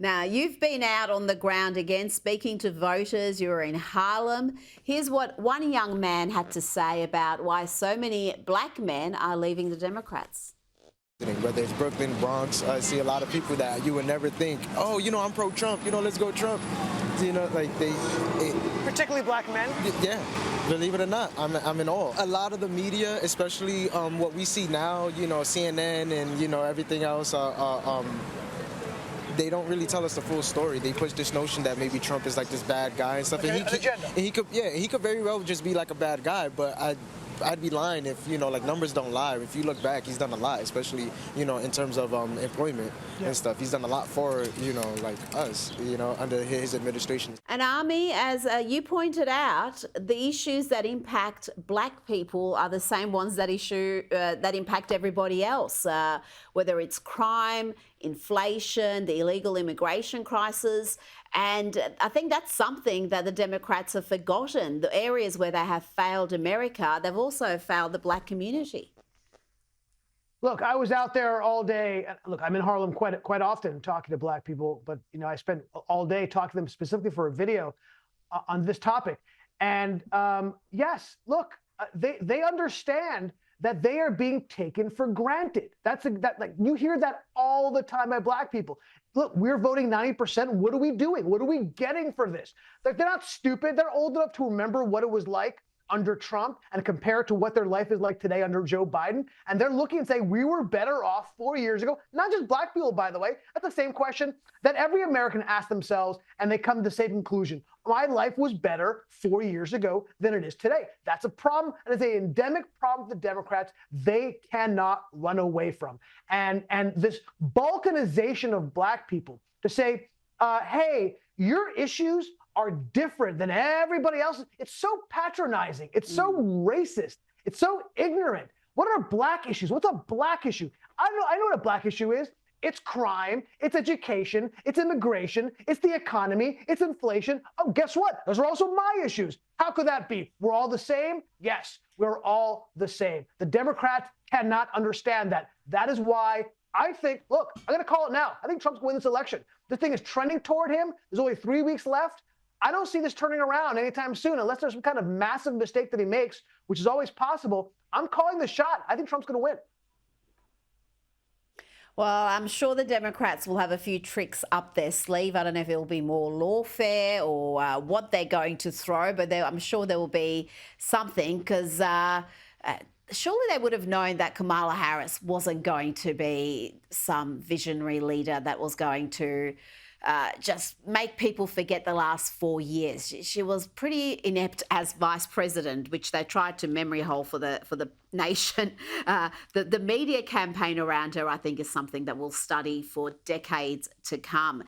Now, you've been out on the ground again speaking to voters. You were in Harlem. Here's what one young man had to say about why so many black men are leaving the Democrats. Whether it's Brooklyn, Bronx, I see a lot of people that you would never think, oh, I'm pro-Trump, let's go Trump. Like Particularly black men? yeah, believe it or not, I'm in awe. A lot of the media, especially what we see now, CNN and, everything else, they don't really tell us the full story. They push this notion that maybe Trump is like this bad guy and stuff. Okay, and he could very well just be like a bad guy, but I'd be lying if, like numbers don't lie. If you look back, he's done a lot, especially, in terms of employment and stuff. He's done a lot for, like us, under his administration. And Army, as you pointed out, the issues that impact black people are the same ones that impact everybody else, whether it's crime, inflation, the illegal immigration crisis. And I think that's something that the Democrats have forgotten. The areas where they have failed America, they've also failed the black community. Look, I was out there all day. Look, I'm in Harlem quite often talking to black people, but I spent all day talking to them specifically for a video on this topic. And yes, look, they understand that they are being taken for granted. Like you hear that all the time by black people. Look, we're voting 90%. What are we doing? What are we getting for this? Like they're not stupid. They're old enough to remember what it was like under Trump and compare it to what their life is like today under Joe Biden. And they're looking and saying, we were better off 4 years ago. Not just black people, by the way. That's the same question that every American asks themselves, and they come to the same conclusion. My life was better 4 years ago than it is today. That's a problem, and it's an endemic problem with the Democrats they cannot run away from. And this balkanization of black people to say, hey, your issues are different than everybody else. It's so patronizing. It's so racist. It's so ignorant. What are black issues? What's a black issue? I know what a black issue is. It's crime, it's education, it's immigration, it's the economy, it's inflation. Oh, guess what? Those are also my issues. How could that be? We're all the same? Yes, we're all the same. The Democrats cannot understand that. That is why I think, look, I'm going to call it now. I think Trump's going to win this election. This thing is trending toward him. There's only 3 weeks left. I don't see this turning around anytime soon unless there's some kind of massive mistake that he makes, which is always possible. I'm calling the shot. I think Trump's going to win. Well, I'm sure the Democrats will have a few tricks up their sleeve. I don't know if it will be more lawfare or what they're going to throw, but I'm sure there will be something because surely they would have known that Kamala Harris wasn't going to be some visionary leader that was going to just make people forget the last 4 years. She was pretty inept as vice president, which they tried to memory hole for the nation. The media campaign around her, I think, is something that we'll study for decades to come.